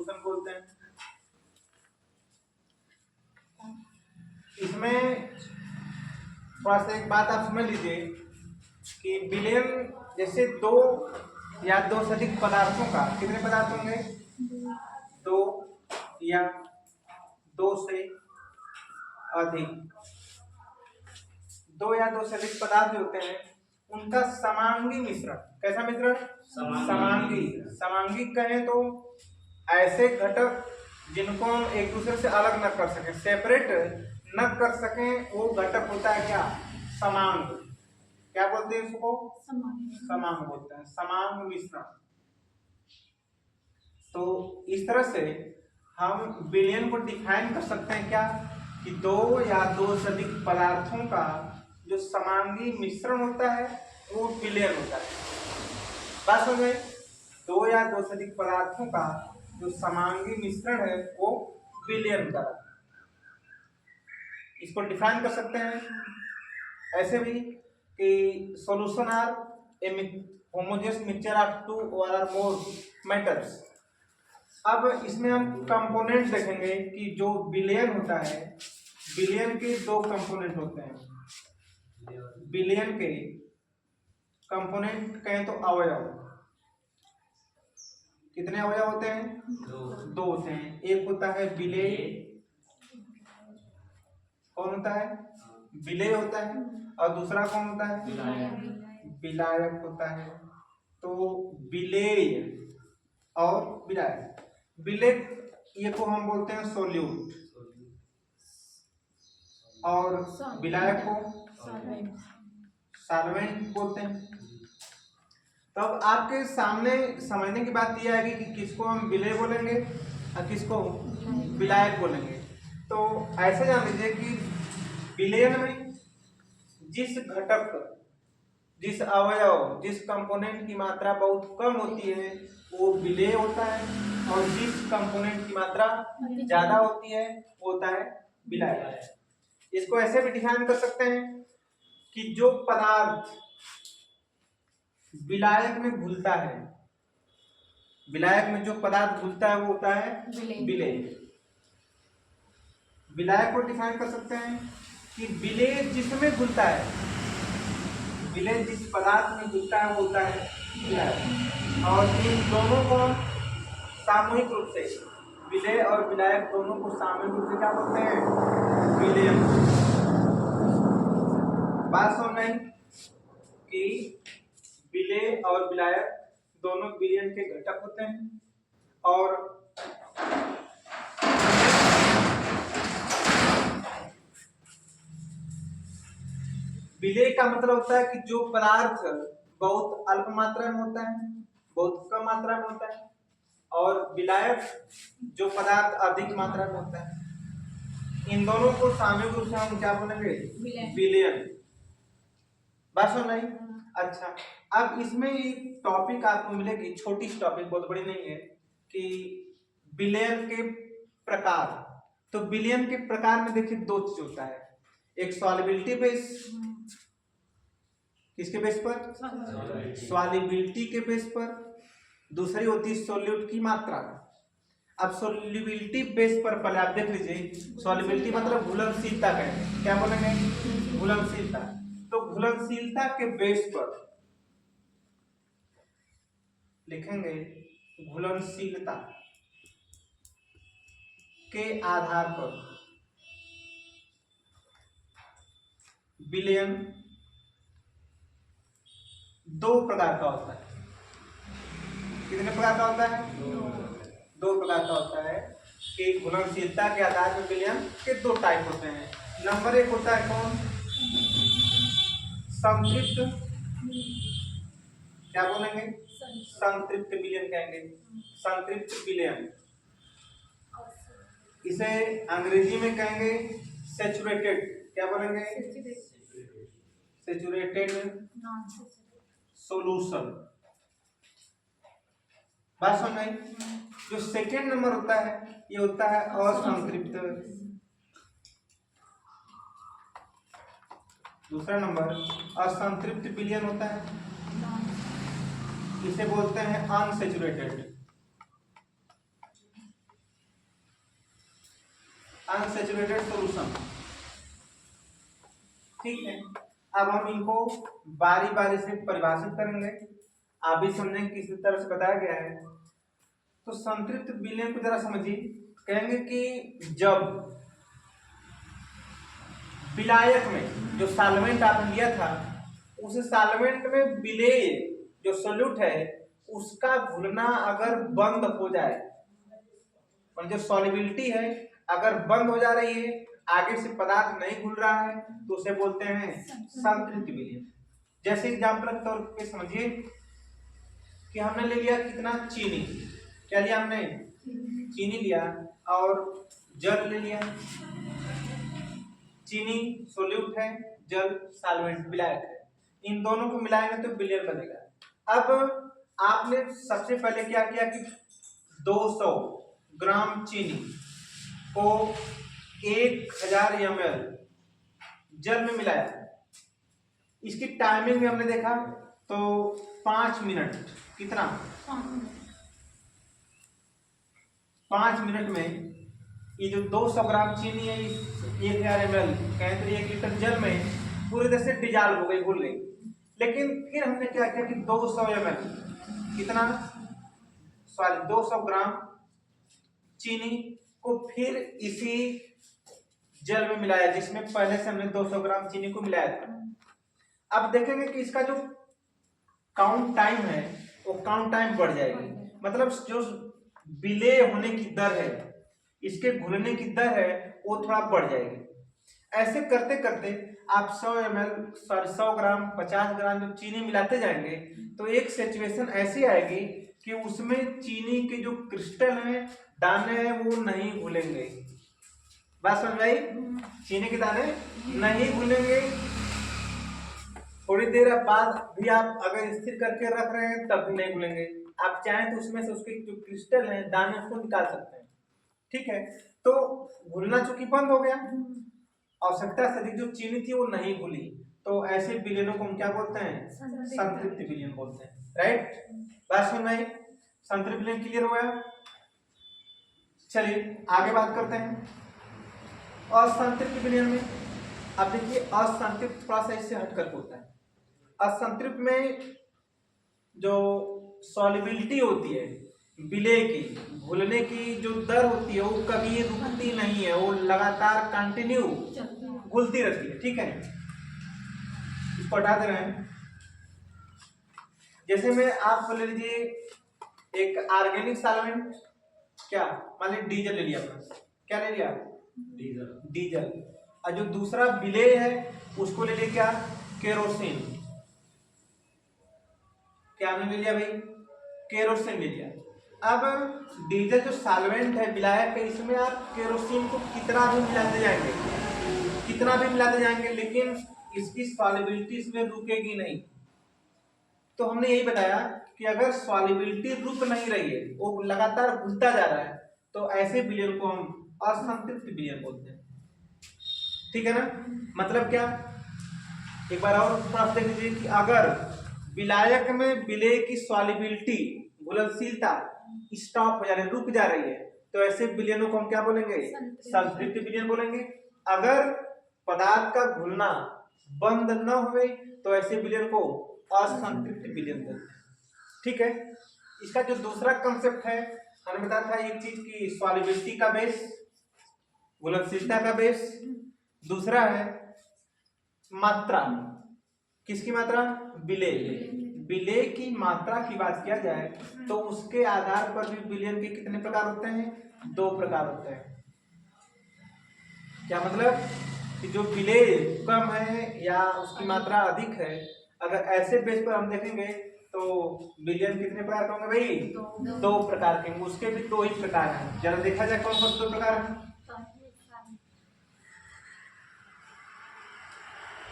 Solution बोलते हैं। इसमें थोड़ा सा एक बात आप समझ लीजिए कि विलयन जैसे दो या दो से अधिक पदार्थों का, कितने पदार्थ होंगे? दो या दो से अधिक, दो या दो से अधिक पदार्थ होते हैं, उनका समांगी मिश्रण। कैसा मिश्रण? समांगी। समांगी कहें तो ऐसे घटक जिनको हम एक दूसरे से अलग न कर सकें, सेपरेट न कर सकें, वो घटक होता है क्या? समांग। क्या बोलते हैं इसको? समांग बोलते हैं, समांग मिश्रण। तो इस तरह से हम विलयन को डिफाइन कर सकते हैं क्या, कि दो या दो से अधिक पदार्थों का जो समांगी मिश्रण होता है वो विलयन होता है। बात समझ में? दो या दो से अधिक पदार्थों का जो समांगी मिश्रण है वो विलयन होता है। इसको डिफाइन कर सकते हैं ऐसे भी कि solution are a homogeneous mixture of two or more metals. अब इसमें हम कंपोनेंट देखेंगे कि जो विलयन होता है, विलयन के दो कंपोनेंट होते हैं। विलयन के कंपोनेंट कहें तो अवयव, कितने अवयव होते हैं? दो होते हैं। एक होता है विलेय, कौन होता है? विलेय होता है, और दूसरा कौन होता है? विलायक होता है। तो विलेय और विलायक, विलेय ये को हम बोलते हैं सोल्यूट, और विलायक को सॉल्वेंट बोलते हैं। तब आपके सामने समझने की बात यह आएगी कि किसको हम विलेय बोलेंगे और किसको विलायक बोलेंगे। तो ऐसे जान लीजिए कि विलयन में जिस घटक, जिस अवयव, जिस कंपोनेंट की मात्रा बहुत कम होती है वो विलेय होता है, और जिस कंपोनेंट की मात्रा ज्यादा होती है वो होता है विलायक। इसको ऐसे भी डिफाइन कर सकते हैं कि जो पदार्थ विलायक में घुलता है, विलायक में जो पदार्थ घुलता है वो होता है विलेय। विलायक को डिफाइन कर सकते हैं कि विलेय जिसमें घुलता है, विलेय जिस पदार्थ में घुलता है वो होता है विलायक। और इन दोनों को सामूहिक रूप से, विलेय और विलायक दोनों को सामूहिक रूप से क्या बोलते हैं? विलयन। बात समझ में कि विलेय और विलायक दोनों विलयन के घटक होते हैं। और विलेय का मतलब होता है कि जो पदार्थ बहुत अल्प मात्रा में होता है, बहुत कम मात्रा में होता है, और विलायक जो पदार्थ अधिक मात्रा में होता है। इन दोनों को सामूहिक रूप से हम क्या बोलेंगे? विलयन। बात समझ में? अच्छा, अब इसमें एक टॉपिक आपको मिलेगी, छोटी सी टॉपिक, बहुत बड़ी नहीं है, कि विलयन के प्रकार। तो विलयन के प्रकार में देखिए दो चीज होता है, एक सॉल्युबिलिटी बेस, किसके बेस पर? सॉल्युबिलिटी के बेस पर। दूसरी होती है सोल्यूट की मात्रा। अब सॉल्युबिलिटी बेस पर पहले आप देख लीजिए, सॉल्युबिलिटी मतलब घुलनशीलता का है, क्या बोलेंगे? घुलनशीलता। तो घुलनशीलता के बेस पर लिखेंगे घुलनशीलता के आधार पर विलयन दो प्रकार का होता है। कितने प्रकार का होता है? दो प्रकार का होता है कि घुलनशीलता के आधार पर विलयन के दो टाइप होते हैं। नंबर एक होता है कौन? संतृप्त, क्या बोलेंगे? संतृप्त विलयन कहेंगे, संतृप्त विलयन। इसे अंग्रेजी में कहेंगे सैचुरेटेड, क्या बोलेंगे? Saturated solution. बात समझ में? जो सेकेंड नंबर होता है ये होता है असंतृप्त। दूसरा नंबर असंतृप्त विलयन होता है, इसे बोलते हैं अनसैचुरेटेड। Unsaturated solution. ठीक है, अब हम इनको बारी बारी से परिभाषित करेंगे, आप भी समझेंगे किस तरह से बताया गया है। तो संतृप्त विलयन को जरा समझिए। कहेंगे कि जब विलायक में जो सॉल्वेंट आपने लिया था उस सॉल्वेंट में विलेय जो सोल्यूट है उसका घुलना अगर बंद हो जाए, और जो सॉल्युबिलिटी है अगर बंद हो जा रही है, आगे से पदार्थ नहीं घुल रहा है, तो उसे बोलते हैं संतृप्त विलयन। जैसे एग्जांपल के तौर पे समझिए कि हमने ले लिया कितना चीनी, क्या लिया हमने, चीनी लिया, और जल ले लिया। चीनी सोल्यूट है, जल सॉल्वेंट विलायक है, इन दोनों को मिलाएंगे तो विलयन बनेगा। अब आपने सबसे पहले क्या किया कि 200 ग्राम चीनी को 1000 ml जल में मिलाया। इसकी टाइमिंग में हमने देखा तो 5 मिनट, कितना 5 मिनट में ये जो 200 ग्राम चीनी है इस 1000 ml कहें तो 1 लीटर जल में पूरी तरह से डिजॉल्व हो गई, घुल गई। लेकिन फिर हमने क्या किया कि 200 ml कितना, सॉरी 200 ग्राम चीनी को फिर इसी जल में मिलाया जिसमें पहले से हमने 200 ग्राम चीनी को मिलाया था। अब देखेंगे कि इसका जो काउंट टाइम है वो काउंट टाइम बढ़ जाएगी, मतलब जो विलेय होने की दर है, इसके घुलने की दर है वो थोड़ा बढ़ जाएगी। ऐसे करते करते आप 100 ग्राम 50 ग्राम जब चीनी मिलाते जाएंगे तो एक सिचुएशन ऐसी आएगी कि उसमें चीनी के जो क्रिस्टल हैं, दाने हैं, वो नहीं घुलेंगे। बात समझ आई? चीनी के दाने नहीं घुलेंगे। थोड़ी देर बाद भी आप अगर स्थिर करके रख रहे हैं तब भी नहीं घुलेंगे। आप चाहें तो उसमें से उसके जो क्रिस्टल हैं, दाने, उसको निकाल सकते हैं। ठीक है, तो घुलना चूंकि बंद हो गया, आवश्यकता से अधिक जो चीनी थी वो नहीं घुली, तो ऐसे विलयनों को हम क्या बोलते हैं, संतृप्त विलयन बोलते हैं। राइट, बात समझ में आई? संतृप्त विलयन क्लियर हो गया। चलिए आगे बात करते हैं असंतृप्त विलयन में। अब देखिए असंतृप्त थोड़ा सा इससे हटकर होता है। असंतृप्त में जो सॉल्युबिलिटी होती है विलेय की, घुलने की जो दर होती है वो कभी रुकती नहीं है, वो लगातार कंटिन्यू घुलती रहती है। ठीक है, इसको हटा दे रहे हैं। जैसे में आप ले लीजिए एक ऑर्गेनिक सॉल्वेंट, क्या मान लीजिए डीजल ले लिया आपने, क्या ले लिया, डीजल। और जो दूसरा विलेय है उसको ले लिया क्या, केरोसिन। क्या आपने ले लिया भाई, केरोसिन ले लिया। अब डीजल जो सॉल्वेंट है विलायक है, इसमें आप केरोसिन को कितना भी मिलाते जाएंगे, कितना भी मिलाते जाएंगे, लेकिन इसकी सॉल्युबिलिटी इसमें रुकेगी नहीं। तो हमने यही बताया कि अगर सॉल्युबिलिटी रुक नहीं रही है, वो लगातार घुलता जा रहा है, तो ऐसे विलयन को हम असंतृप्त विलयन बोलते हैं। ठीक है ना, मतलब क्या, एक बार और थोड़ा देख लीजिए कि अगर विलायक में विलेय की सॉल्युबिलिटी, घुलनशीलता स्टॉप हो जा रही है, रुक जा रही है, तो ऐसे विलयनों को हम क्या बोलेंगे, संतृप्त विलयन बोलेंगे। अगर पदार्थ का घुलना बंद न हुए तो ऐसे विलयन को असंतृप्त विलयन बोलते हैं। ठीक है, इसका जो दूसरा कंसेप्ट है, हमने बताया था एक चीज की सॉल्युबिलिटी का बेस, घुलनशीलता का बेस, दूसरा है मात्रा। किसकी मात्रा, विलेय। विलेय की मात्रा की बात किया जाए तो उसके आधार पर भी विलयन के कितने प्रकार होते हैं, 2 प्रकार होते हैं। क्या मतलब कि जो विलेय कम है या उसकी मात्रा अधिक है, अगर ऐसे बेस पर हम देखेंगे तो विलयन कितने प्रकार के होंगे भाई, 2 प्रकार के। उसके भी 2 ही प्रकार हैं। जरा देखा जाए कौन कौन से 2 प्रकार हैं।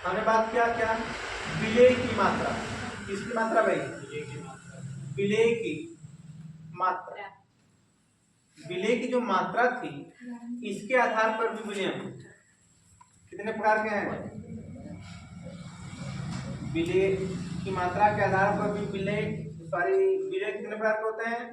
हमने बात किया क्या, विलेय की मात्रा। किसकी मात्रा भाई, विलेय की मात्रा। विलेय की जो मात्रा थी इसके आधार पर भी विलयन कितने प्रकार के हैं, विलेय की मात्रा के आधार पर भी विलेय कितने प्रकार के होते हैं,